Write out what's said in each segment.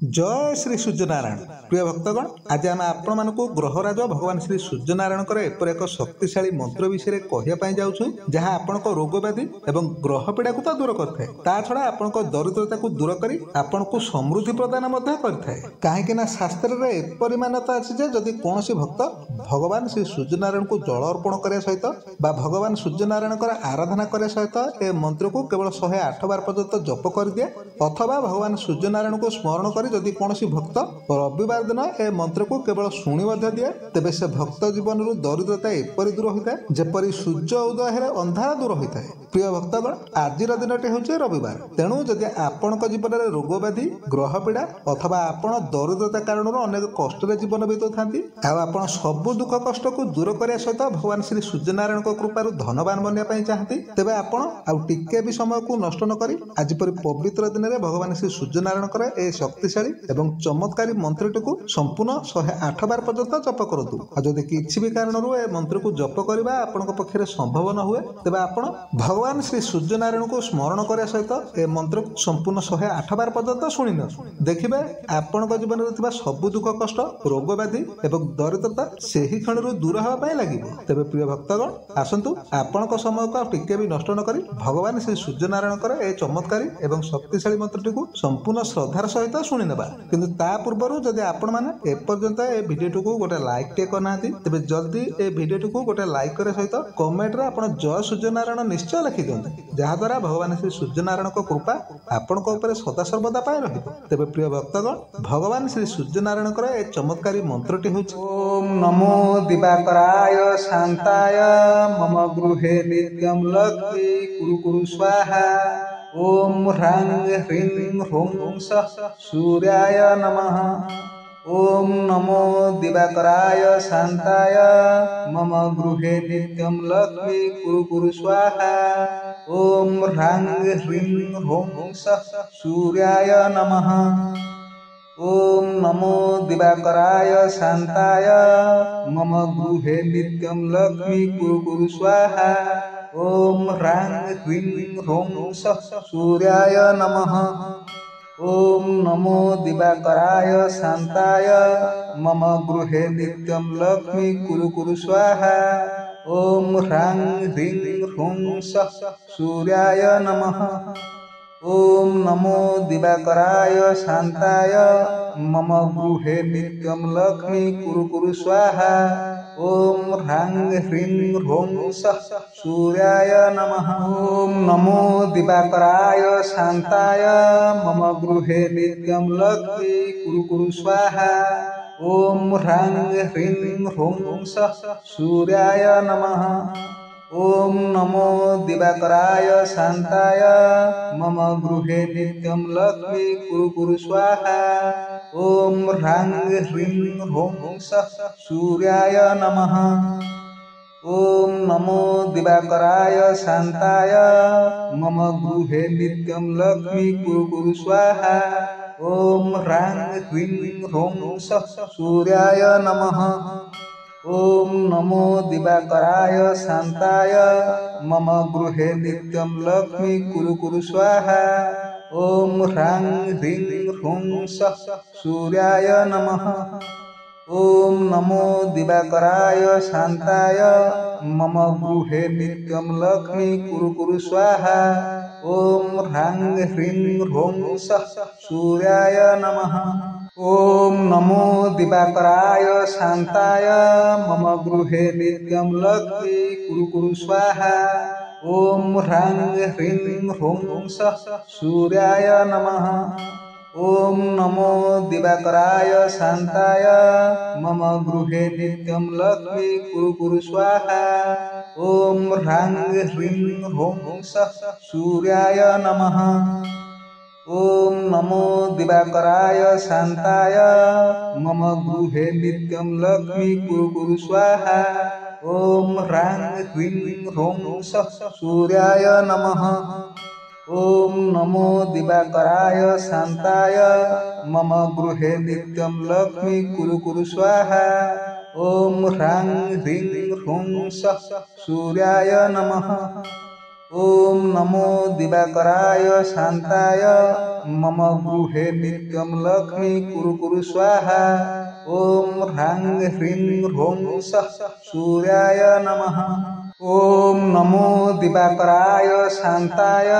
जय श्री सूर्यनारायण प्रिय भक्तगण आज आम आपण ग्रहराज भगवान श्री सूर्यनारायण एपर एक शक्तिशाली मंत्र विषय कहवाई जाऊँ जहाँ आपण रोग व्याधि एवं ग्रह पीड़ा को तो दूर करए ता छड़ा आपण दरिद्रता को दूर कर आपण को समृद्धि प्रदान करए कहीं शास्त्र में एपरी मान्यता अच्छी जदि कौन भक्त भगवान श्री सूर्यनारायण को जल अर्पण करने सहित भगवान सूर्यनारायण आराधना करने सहित ए मंत्र को केवल 108 बार पर्यंत जप कर दिए अथवा भगवान सूर्यनारायण को स्मरण कर जदि कौन भक्त रविवार दिन ए मंत्र को केवल शुणी दिए तेबे से भक्त जीवन रु दरिद्रता एपरी दूर होता है जेपरी सूर्य उदय हेले अंधार दूर होता है। प्रिय भक्तगण आज दिन हूँ रविवार तेणु जदि आपण जीवन में रोग व्याधि ग्रह पीड़ा अथवा आपण दरिद्रता कारण अनेक कष्ट जीवन बीतौ था सबु दुख कष्ट को दूर करने सहित भगवान श्री सूर्यनारायण कृपार धनवान बनवाई चाहती तेबे आपण टिके भी समय को नष्ट न करी आज परी पवित्र दिन में भगवान श्री सूर्यनारायण ए शक्तिशाली एवं चमत्कारी मंत्रटी को संपूर्ण 108 बार पर्यंत जप करूँ जदि किसी भी कारण ए मंत्र को जप करने आपण पक्षे संभव न हुए तेबे आपण भगवान श्री सूर्यनारायण को स्मरण करने सहित ए मंत्र को संपूर्ण 108 बार पर्यंत शुणी देखिए आपण जीवन में सबु दुख कष्ट रोग व्याधि एवं दरिद्रता से ही क्षण दूर होगा लगे तेरे प्रिय भक्तगण आसतु आपण समय को टिके भी नष्ट न करी भगवान श्री सूर्यनारायण ए चमत्कारी एवं शक्तिशाली मंत्रटी को संपूर्ण श्रद्धार सहित शुणी नेबा किंतु ता पूर्व जदि आपण माने एपर्यंत ए वीडियो को गोटे लाइक टे करना तेबे जल्दी ए वीडियो को गोटे लाइक करे सहित कमेंट रे आपण जय सूर्यनारायण निश्चय लिखि दियंते जहाँ द्वारा भगवान श्री सूर्यनारायण को कृपा आपण को ऊपर सदा सर्वदा पाए रहिबो। तेबे प्रिय भक्तगण भगवान श्री सूर्यनारायण ए चमत्कारी मंत्रटी होछि ओम नमो दिवाकराय शांताय मम गृहे नित्यं लक्ष्मी कुरु कुरु स्वाहा ओम ह्रांग ह्रीं ह्रूं सः सूर्याय नमः ओम नमो दिवाकराय शांताय मम गृहे नित्यं लक्ष्मी कुरु कुरु स्वाहा ओम ह्रांग ह्रीं ह्रूं सः सूर्याय नमः ओम नमो दिवाकराय शांताय मम गृहे नित्यं लक्ष्मी कुरु कुरु स्वाहा ओम ह्रांग ह्रीं ह्रूं सः सूर्याय नमः ओम नमो दिवाकराय शांताय मम गृहे नित्यं लक्ष्मी कुरु कुरु स्वाहा ओम ह्रांग ह्रीं ह्रूं सः सूर्याय नमः ओम नमो दिवाकराय शांताय मम गृहे नित्यं लक्ष्मी कुरु कुरु स्वाहा ओम ह्रांग ह्रीं ह्रूं सः सूर्याय नमः ओम नमो दिवाकराय शांताय मम गृहे नित्यं लक्ष्मी कुरु कुरु स्वाहा ओम ह्रांग ह्रीं ह्रूं सः सूर्याय नमः ओम नमो दिवाकराय शांताय मम गृहे नित्यं लक्ष्मी कुरु कुरु स्वाहा ओम ह्रांग ह्रीं ह्रूं सः सूर्याय नमः ओम नमो दिवाकराय शांताय मम गृहे नित्यं लक्ष्मी कुरु कुरु स्वाहा ओम ह्रांग ह्रीं ह्रूं सः सूर्याय नमः ओम नमो दिवाकराय शांताय मम गृहे नित्यं लक्ष्मी कुरु कुरु स्वाहा ओम ह्रांग ह्रीं ह्रूं सः सूर्याय नमः ओम नमो दिवाकराय शांताय मम गृहे नित्यं लक्ष्मी कुरु कुरु स्वाहा ओम ह्रांग ह्रीं ह्रूं सः सूर्याय नमः ओम नमो दिवाकराय शांताय मम गृहे नित्यं लक्ष्मी कुरु कुरु स्वाहा ओम ह्रांग ह्रीं ह्रूं सः सूर्याय नमः ओम नमो दिवाकराय शांताय मम गृहे नित्यं लक्ष्मी कुरु कुरु स्वाहा ओम ह्रांग ह्रीं ह्रूं सः सूर्याय नमः ओम नमो दिवाकराय शांताय मम गृहे नित्यं लक्ष्मी कुरु कुरु स्वाहा ओम ह्रांग ह्रीं ह्रूं सः सूर्याय नमः ओम नमो दिवाकराय शांताय मम गृहे नित्यं लक्ष्मी कुरु कुरु स्वाहा ओम ह्रांग ह्रीं ह्रूं सः सूर्याय नमः ओम नमो दिवाकराय शांताय मम गृहे नित्यं लक्ष्मी कुरु कुरु स्वाहा। ॐ ह्रां ह्रीं ह्रौं सः सूर्याय नमः। ॐ नमो दिवाकराय शान्ताय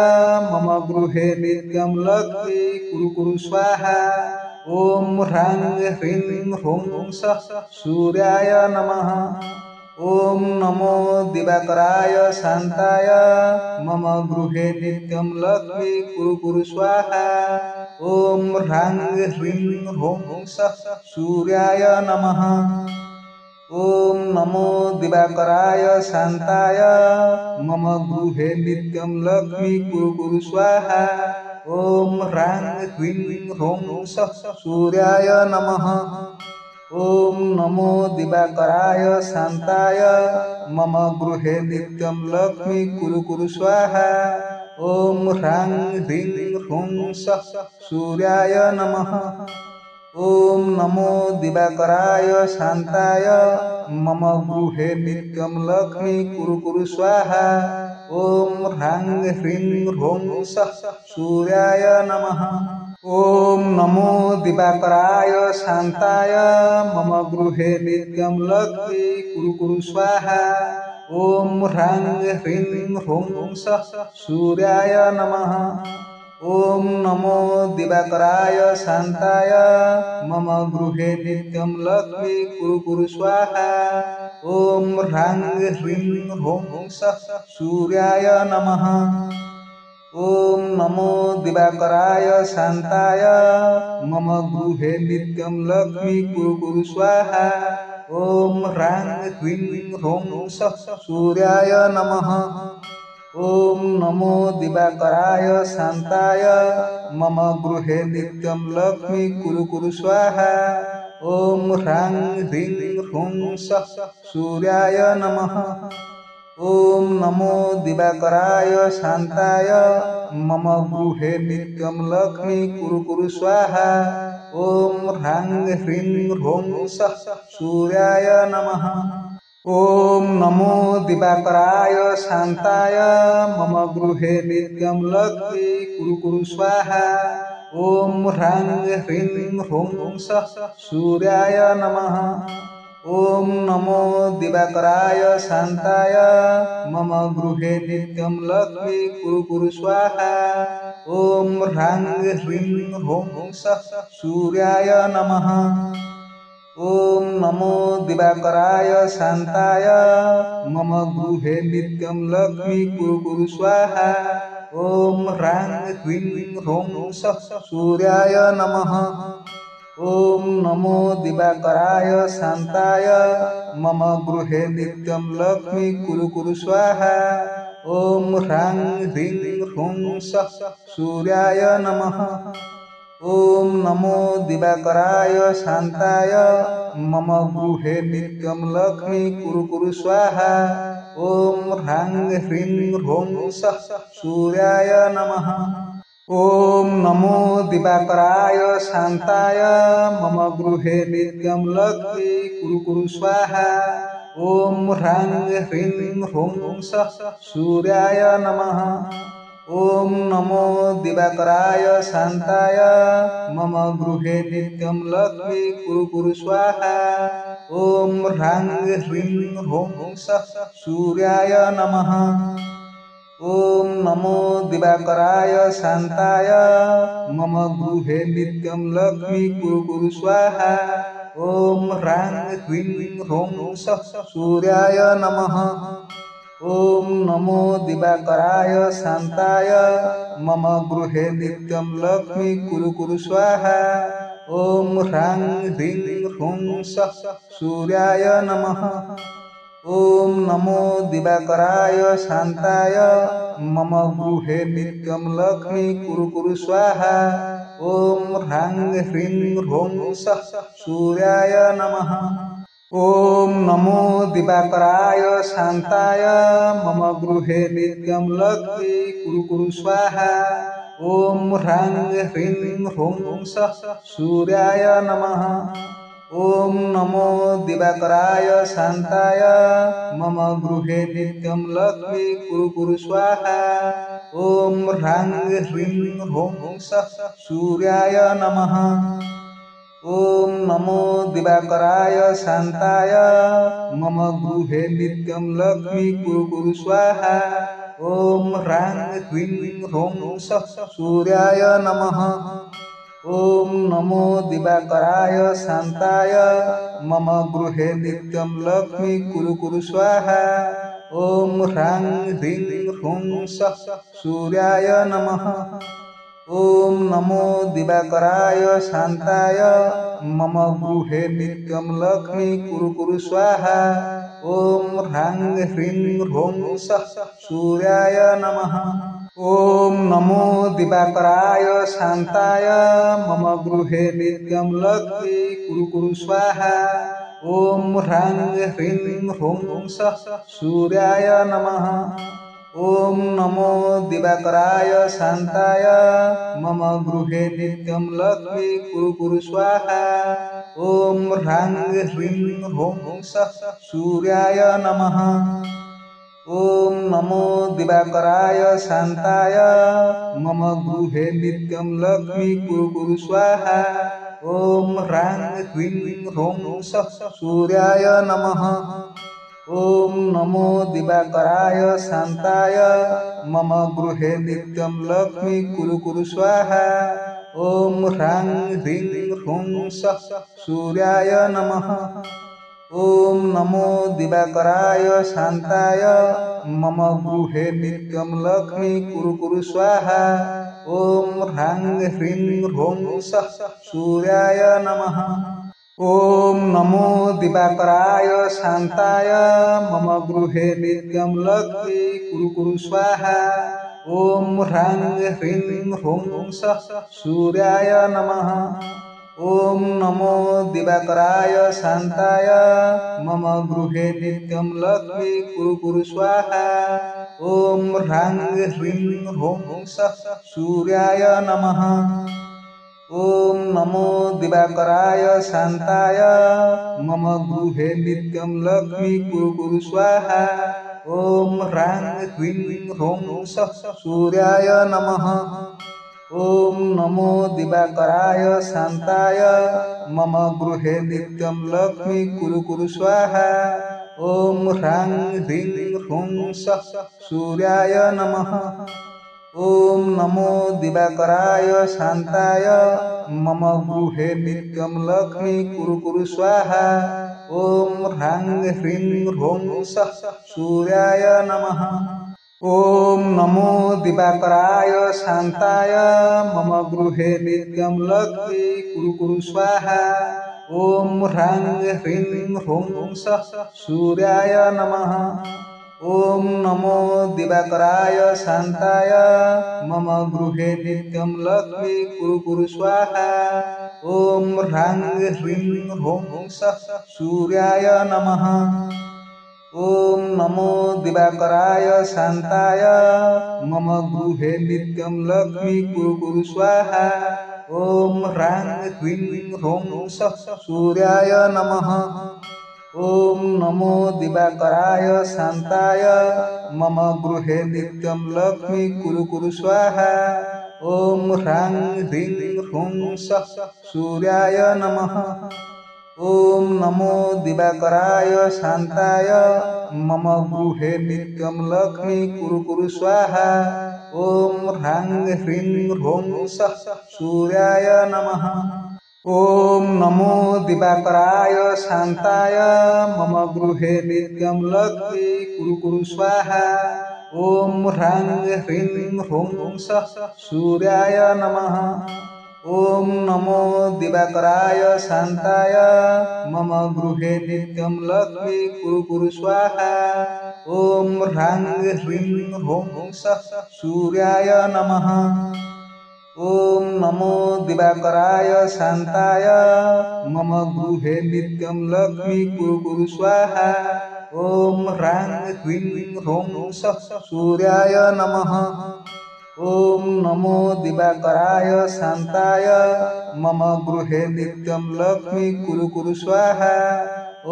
मम गृहे नित्यं लक्ष्मी कुरु कुरु स्वाहा। ॐ ह्रां ह्रीं ह्रौं सः सूर्याय नमः। ॐ नमो दिवाकराय शान्ताय मम गृहे नित्यं लक्ष्मी कुरु कुरु स्वाहा। ॐ ह्रां ह्रीं ह्रौं सः सूर्याय नमः। ॐ नमो दिवाकराय शान्ताय मम गृहे नित्यं लक्ष्मी कुरु कुरु स्वाहा। ॐ ह्रां ह्रीं ह्रौं सः सूर्याय नमः। ॐ नमो दिवाकराय शान्ताय मम गृहे नित्यं लक्ष्मी कुरु कुरु स्वाहा। ॐ ह्रां ह्रीं ह्रौं सः सूर्याय नमः। ॐ नमो दिवाकराय शान्ताय मम गृहे नित्यं लक्ष्मी कुरु कुरु स्वाहा। ॐ ह्रां ह्रीं ह्रौं सः सूर्याय नमः। ॐ नमो दिवाकराय शान्ताय मम गृहे नित्यं लक्ष्मी कुरु कुरु स्वाहा। ॐ ह्रां ह्रीं ह्रौं सः सूर्याय नमः। ॐ नमो दिवाकराय शान्ताय मम गृहे नित्यं लक्ष्मी कुरु कुरु स्वाहा। ॐ ह्रां ह्रीं ह्रौं सः सूर्याय नमः। ॐ नमो दिवाकराय शान्ताय मम गृहे नित्यं लक्ष्मी कुरु कुरु स्वाहा। ॐ ह्रां ह्रीं ह्रौं सः सूर्याय नमः। ॐ नमो दिवाकराय शान्ताय मम गृहे नित्यं लक्ष्मी कुरु कुरु स्वाहा। ॐ ह्रां ह्रीं ह्रौं सः सूर्याय नमः। ॐ नमो दिवाकराय शान्ताय मम गृहे नित्यं लक्ष्मी कुरु कुरु स्वाहा। ॐ ह्रां ह्रीं ह्रौं सः सूर्याय नमः। ॐ नमो दिवाकराय शान्ताय मम गृहे नित्यं लक्ष्मी कुरु कुरु स्वाहा। ॐ ह्रां ह्रीं ह्रौं सः सूर्याय नमः। ॐ नमो दिवाकराय शान्ताय मम गृहे नित्यं लक्ष्मी कुरु कुरु स्वाहा। ॐ ह्रां ह्रीं ह्रौं सः सूर्याय नमः। ॐ नमो दिवाकराय शान्ताय मम गृहे नित्यं लक्ष्मी कुरु कुरु स्वाहा। ॐ ह्रां ह्रीं ह्रौं सः सूर्याय नमः। ॐ नमो दिवाकराय शान्ताय मम गृहे नित्यं लक्ष्मी कुरु कुरु स्वाहा। ॐ ह्रां ह्रीं ह्रौं सः सूर्याय नमः। ॐ नमो दिवाकराय शान्ताय मम गृहे नित्यं लक्ष्मी कुरु कुरु स्वाहा। ॐ ह्रां ह्रीं ह्रौं सः सूर्याय नमः। ॐ नमो दिवाकराय शान्ताय मम गृहे नित्यं लक्ष्मी कुरु कुरु स्वाहा। ॐ ह्रां ह्रीं ह्रौं सः सूर्याय नमः। ॐ नमो दिवाकराय शान्ताय मम गृहे नित्यं लक्ष्मी कुरु कुरु स्वाहा। ॐ ह्रां ह्रीं ह्रौं सः सूर्याय नमः। ॐ नमो दिवाकराय शान्ताय मम गृहे नित्यं लक्ष्मी कुरु कुरु स्वाहा। ॐ ह्रां ह्रीं ह्रौं सः सूर्याय नमः। ॐ नमो दिवाकराय शान्ताय मम गृहे नित्यं लक्ष्मी कुरु कुरु स्वाहा। ॐ ह्रां ह्रीं ह्रौं सः सूर्याय नमः। ॐ नमो दिवाकराय शान्ताय मम गृहे नित्यं लक्ष्मी कुरु कुरु स्वाहा। ॐ ह्रां ह्रीं ह्रौं सः सूर्याय नमः। ॐ नमो दिवाकराय शान्ताय मम गृहे नित्यं लक्ष्मी कुरु कुरु स्वाहा। ॐ ह्रां ह्रीं ह्रौं सः सूर्याय नमः। ॐ नमो दिवाकराय शान्ताय मम गृहे नित्यं लक्ष्मी कुरु कुरु स्वाहा। ॐ ह्रां ह्रीं ह्रौं सः सूर्याय नमः। ॐ नमो दिवाकराय शान्ताय मम गृहे नित्यं लक्ष्मी कुरु कुरु स्वाहा। ॐ ह्रां ह्रीं ह्रौं सः सूर्याय नमः। ॐ नमो दिवाकराय शान्ताय मम गृहे नित्यं लक्ष्मी कुरु कुरु स्वाहा। ॐ ह्रां ह्रीं ह्रौं सः सूर्याय नमः। ॐ नमो दिवाकराय शान्ताय मम गृहे नित्यं लक्ष्मी कुरु कुरु स्वाहा। ॐ ह्रां ह्रीं ह्रौं सः सूर्याय नमः। ॐ नमो दिवाकराय शान्ताय मम गृहे नित्यं लक्ष्मी कुरु कुरु स्वाहा। ॐ ह्रां ह्रीं ह्रौं सः सूर्याय नमः। ॐ नमो दिवाकराय शान्ताय मम गृहे नित्यं लक्ष्मी कुरु कुरु स्वाहा। ॐ ह्रां ह्रीं ह्रौं सः सूर्याय नमः। ॐ नमो दिवाकराय शान्ताय मम गृहे नित्यं लक्ष्मी कुरु कुरु स्वाहा। ॐ ह्रां ह्रीं ह्रौं सः सूर्याय नमः। ॐ नमो दिवाकराय शान्ताय मम गृहे नित्यं लक्ष्मी कुरु कुरु स्वाहा। ॐ ह्रां ह्रीं ह्रौं सः सूर्याय नमः। ॐ नमो दिवाकराय शान्ताय मम गृहे नित्यं लक्ष्मी कुरु कुरु स्वाहा। ॐ ह्रां ह्रीं ह्रौं सः सूर्याय नमः। ॐ नमो दिवाकराय शान्ताय मम गृहे नित्यं लक्ष्मी कुरु कुरु स्वाहा। ॐ ह्रां ह्रीं ह्रौं सः सूर्याय नमः। ॐ नमो दिवाकराय शान्ताय मम गृहे नित्यं लक्ष्मी कुरु कुरु स्वाहा। ॐ ह्रां ह्रीं ह्रौं सः सूर्याय नमः। ॐ नमो दिवाकराय शान्ताय मम गृहे नित्यं लक्ष्मी कुरु कुरु स्वाहा। ॐ ह्रां ह्रीं ह्रौं सः सूर्याय नमः। ॐ नमो दिवाकराय शान्ताय मम गृहे नित्यं लक्ष्मी कुरु कुरु स्वाहा। ॐ ह्रां ह्रीं ह्रौं सः सूर्याय नमः। ॐ नमो दिवाकराय शान्ताय मम गृहे नित्यं लक्ष्मी कुरु कुरु स्वाहा। ॐ ह्रां ह्रीं ह्रौं सः सूर्याय नमः। ॐ नमो दिवाकराय शान्ताय मम गृहे नित्यं लक्ष्मी कुरु कुरु स्वाहा। ॐ ह्रां ह्रीं ह्रौं सः सूर्याय नमः। ॐ नमो दिवाकराय शान्ताय मम गृहे नित्यं लक्ष्मी कुरु कुरु स्वाहा। ॐ ह्रां ह्रीं ह्रौं सः सूर्याय नमः। ॐ नमो दिवाकराय शान्ताय मम गृहे नित्यं लक्ष्मी कुरु कुरु स्वाहा। ॐ ह्रां ह्रीं ह्रौं सः सूर्याय नमः। ॐ नमो दिवाकराय शान्ताय मम गृहे नित्यं लक्ष्मी कुरु कुरु स्वाहा। ॐ ह्रां ह्रीं ह्रौं सः सूर्याय नमः। ॐ नमो दिवाकराय शान्ताय मम गृहे नित्यं लक्ष्मी कुरु कुरु स्वाहा। ॐ ह्रां ह्रीं ह्रौं सः सूर्याय नमः। ॐ नमो दिवाकराय शान्ताय मम गृहे नित्यं लक्ष्मी कुरु कुरु स्वाहा। ॐ ह्रां ह्रीं ह्रौं सः सूर्याय नमः। ॐ नमो दिवाकराय शान्ताय मम गृहे नित्यं लक्ष्मी कुरु कुरु स्वाहा। ॐ ह्रां ह्रीं ह्रौं सः सूर्याय नमः। ॐ नमो दिवाकराय शान्ताय मम गृहे नित्यं लक्ष्मी कुरु कुरु स्वाहा। ॐ ह्रां ह्रीं ह्रौं सः सूर्याय नमः। ॐ नमो दिवाकराय शान्ताय मम गृहे नित्यं लक्ष्मी कुरु कुरु स्वाहा।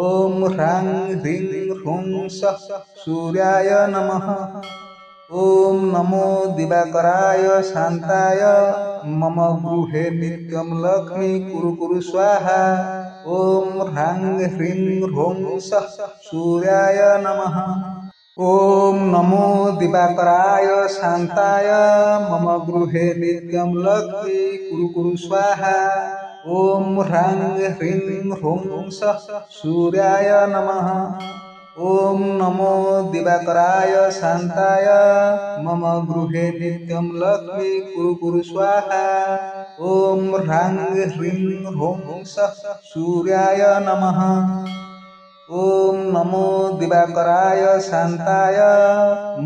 ॐ ह्रां ह्रीं ह्रूं सः सूर्याय नमः। ॐ नमो दिवाकराय शान्ताय मम गृहे नित्यं लक्ष्मी कुरु कुरु स्वाहा। ॐ ह्रां ह्रीं ह्रूं सः सूर्याय नमः। ॐ नमो दिवाकराय शान्ताय मम गृहे नित्यं लक्ष्मी कुरु कुरु स्वाहा। ॐ ह्रां ह्रीं ह्रूं सः सूर्याय नमः। ॐ नमो दिवाकराय शान्ताय मम गृहे नित्यं लक्ष्मी कुरु कुरु स्वाहा। ॐ ह्रां ह्रीं ह्रूं सः सूर्याय नमः। ॐ नमो दिवाकराय शान्ताय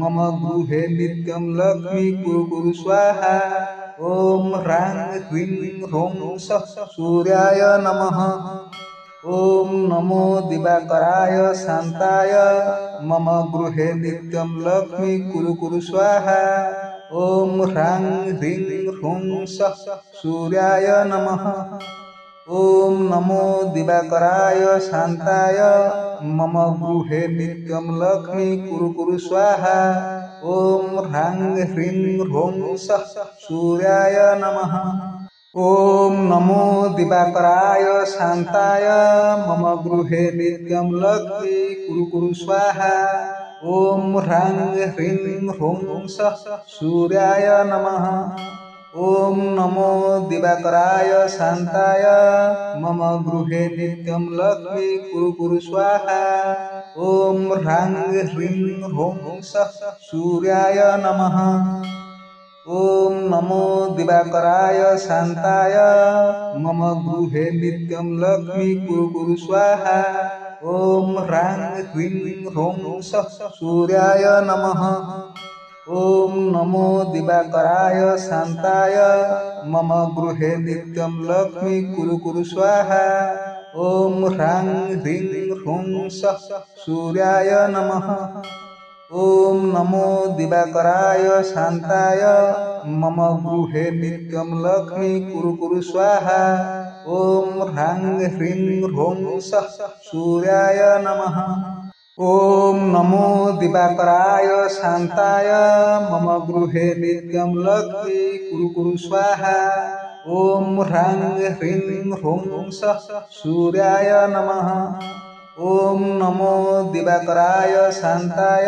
मम गृहे नित्यं लक्ष्मी कुरु कुरु स्वाहा। ॐ ह्रां ह्रीं ह्रूं सः सूर्याय नमः। ॐ नमो दिवाकराय शान्ताय मम गृहे नित्यं लक्ष्मी कुरु कुरु स्वाहा। ॐ ह्रां ह्रीं ह्रूं सः सूर्याय नमः। ॐ नमो दिवाकराय शान्ताय मम गृहे नित्यं लक्ष्मी कुरु कुरु स्वाहा। ॐ ह्रां ह्रीं ह्रूं सः सूर्याय नमः। ॐ नमो दिवाकराय शान्ताय मम गृहे नित्यं लक्ष्मी कुरु कुरु स्वाहा। ॐ ह्रां ह्रीं ह्रूं सः सूर्याय नमः। ॐ नमो दिवाकराय शान्ताय मम गृहे नित्यं लक्ष्मी कुरु कुरु स्वाहा। ॐ ह्रां ह्रीं ह्रूं सः सूर्याय नमः। ॐ नमो दिवाकराय शान्ताय मम गृहे नित्यं लक्ष्मी कुरु कुरु स्वाहा। ॐ ह्रां ह्रीं ह्रूं सः सूर्याय नमः। ॐ नमो दिवाकराय शान्ताय मम गृहे नित्यं लक्ष्मी कुरु कुरु स्वाहा। ॐ ह्रां ह्रीं ह्रूं सः सूर्याय नमः। ॐ नमो दिवाकराय शान्ताय मम गृहे नित्यं लक्ष्मी कुरु कुरु स्वाहा। ॐ ह्रां ह्रीं ह्रूं सः सूर्याय नमः। ॐ नमो दिवाकराय शान्ताय मम गृहे नित्यं लक्ष्मी कुरु कुरु स्वाहा। ॐ ह्रां ह्रीं ह्रूं सः सूर्याय नमः। ॐ नमो दिवाकराय शान्ताय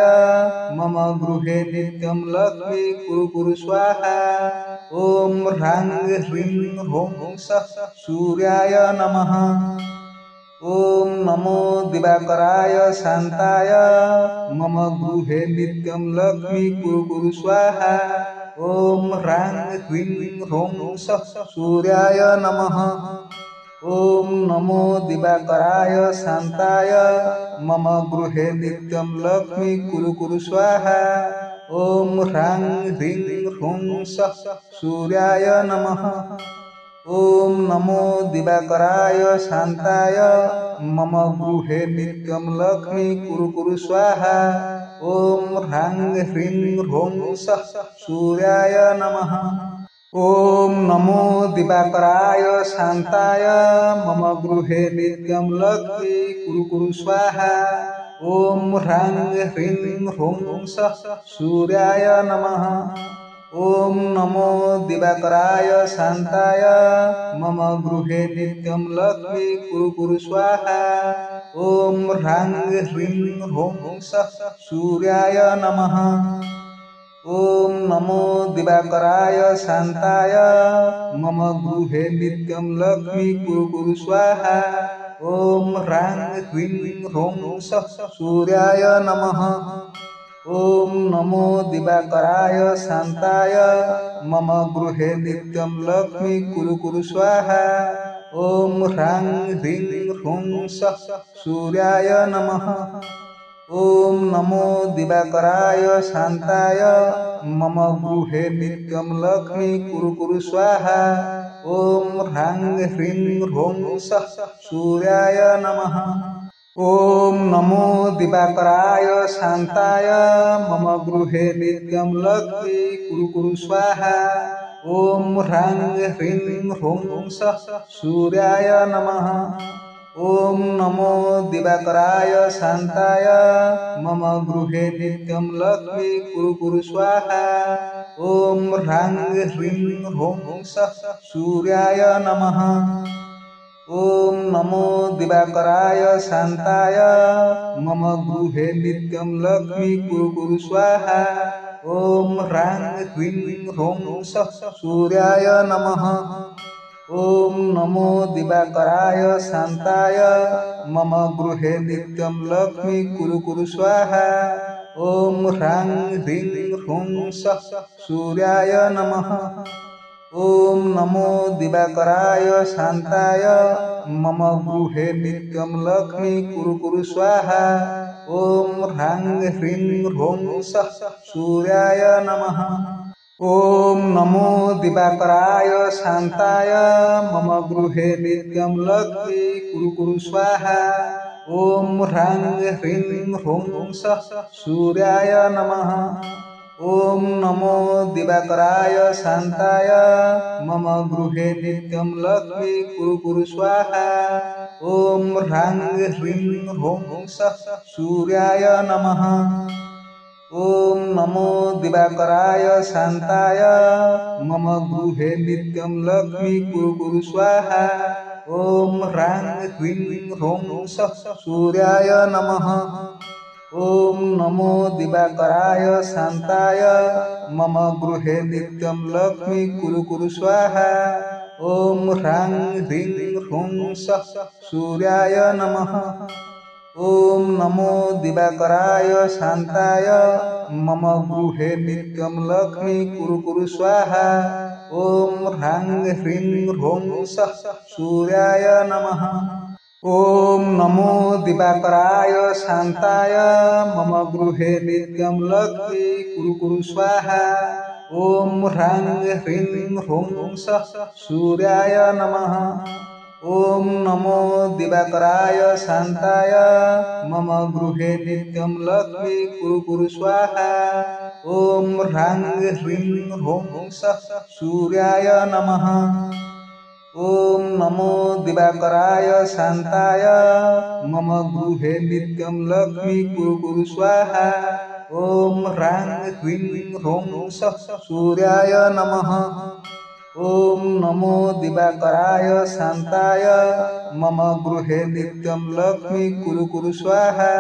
मम गृहे नित्यं लक्ष्मी कुरु कुरु स्वाहा। ॐ ह्रां ह्रीं ह्रूं सः सूर्याय नमः। ॐ नमो दिवाकराय शान्ताय मम गृहे नित्यं लक्ष्मी कुरु कुरु स्वाहा। ॐ ह्रां ह्रीं ह्रूं सः सूर्याय नमः। ॐ नमो दिवाकराय शान्ताय मम गृहे नित्यं लक्ष्मी कुरु कुरु स्वाहा। ॐ ह्रां ह्रीं ह्रूं सः सूर्याय नमः। ॐ नमो दिवाकराय शान्ताय मम गृहे नित्यं लक्ष्मी कुरु कुरु स्वाहा। ॐ ह्रां ह्रीं ह्रूं सः सूर्याय नमः। ॐ नमो दिवाकराय शान्ताय मम गृहे नित्यं लक्ष्मी कुरु कुरु स्वाहा। ॐ ह्रां ह्रीं ह्रूं सः सूर्याय नमः। ॐ नमो दिवाकराय शान्ताय मम गृहे नित्यं लक्ष्मी कुरु कुरु स्वाहा। ॐ ह्रां ह्रीं ह्रूं सः सूर्याय नमः। ॐ नमो दिवाकराय शान्ताय मम गृहे नित्यं लक्ष्मी कुरु कुरु स्वाहा। ॐ ह्रां ह्रीं ह्रूं सः सूर्याय नमः। ॐ नमो दिवाकराय शान्ताय मम गृहे नित्यं लक्ष्मी कुरु कुरु स्वाहा। ॐ ह्रां ह्रीं ह्रूं सः सूर्याय नमः। ॐ नमो दिवाकराय शान्ताय मम गृहे नित्यं लक्ष्मी कुरु कुरु स्वाहा। ॐ ह्रां ह्रीं ह्रूं सः सूर्याय नमः। ॐ नमो दिवाकराय शान्ताय मम गृहे नित्यं लक्ष्मी कुरु कुरु स्वाहा। ॐ ह्रां ह्रीं ह्रूं सः सूर्याय नमः। ॐ नमो दिवाकराय शान्ताय मम गृहे नित्यं लक्ष्मी कुरु कुरु स्वाहा। ॐ ह्रां ह्रीं ह्रूं सः सूर्याय नमः। ॐ नमो दिवाकराय शान्ताय मम गृहे नित्यं लक्ष्मी कुरु कुरु स्वाहा। ॐ ह्रां ह्रीं ह्रूं सः सूर्याय नमः। ॐ नमो दिवाकराय शान्ताय मम गृहे नित्यं लक्ष्मी कुरु कुरु स्वाहा। ॐ ह्रां ह्रीं ह्रूं सः सूर्याय नमः। ॐ नमो दिवाकराय शान्ताय मम गृहे नित्यं लक्ष्मी कुरु कुरु स्वाहा। ॐ ह्रां ह्रीं ह्रूं सः सूर्याय नमः। ॐ नमो दिवाकराय शान्ताय मम गृहे नित्यं लक्ष्मी कुरु कुरु स्वाहा। ॐ ह्रां ह्रीं ह्रूं सः सूर्याय नमः। ॐ नमो दिवाकराय शान्ताय मम गृहे नित्यं लक्ष्मी कुरु कुरु स्वाहा। ॐ ह्रां ह्रीं ह्रूं सः सूर्याय नमः। ॐ नमो दिवाकराय शान्ताय मम गृहे नित्यं लक्ष्मी कुरु कुरु स्वाहा। ॐ ह्रां ह्रीं ह्रूं सः सूर्याय नमः। ॐ नमो दिवाकराय शान्ताय मम गृहे नित्यं लक्ष्मी कुरु कुरु स्वाहा। ॐ ह्रां ह्रीं ह्रूं सः सूर्याय नमः। ॐ नमो दिवाकराय शान्ताय मम गृहे नित्यं लक्ष्मी कुरु कुरु स्वाहा। ॐ ह्रां ह्रीं ह्रूं सः सूर्याय नमः। ॐ नमो दिवाकराय शान्ताय मम गृहे नित्यं लक्ष्मी कुरु कुरु स्वाहा। ॐ ह्रां ह्रीं ह्रूं सः सूर्याय नमः। ॐ नमो दिवाकराय शान्ताय मम गृहे नित्यं लक्ष्मी कुरु कुरु स्वाहा। ॐ ह्रां ह्रीं ह्रूं सः सूर्याय नमः। ॐ नमो दिवाकराय शान्ताय मम गृहे नित्यं लक्ष्मी कुरु कुरु स्वाहा। ॐ ह्रां ह्रीं ह्रूं सः सूर्याय नमः। ॐ नमो दिवाकराय शान्ताय मम गृहे नित्यं लक्ष्मी कुरु कुरु स्वाहा।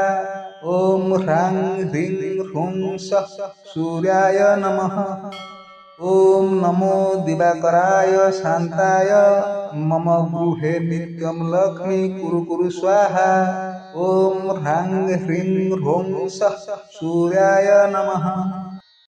ॐ ह्रां ह्रीं ह्रूं सः सूर्याय नमः। ॐ नमो दिवाकराय शान्ताय मम गृहे नित्यं लक्ष्मी कुरु कुरु स्वाहा। ॐ ह्रां ह्रीं ह्रूं सः सूर्याय नमः।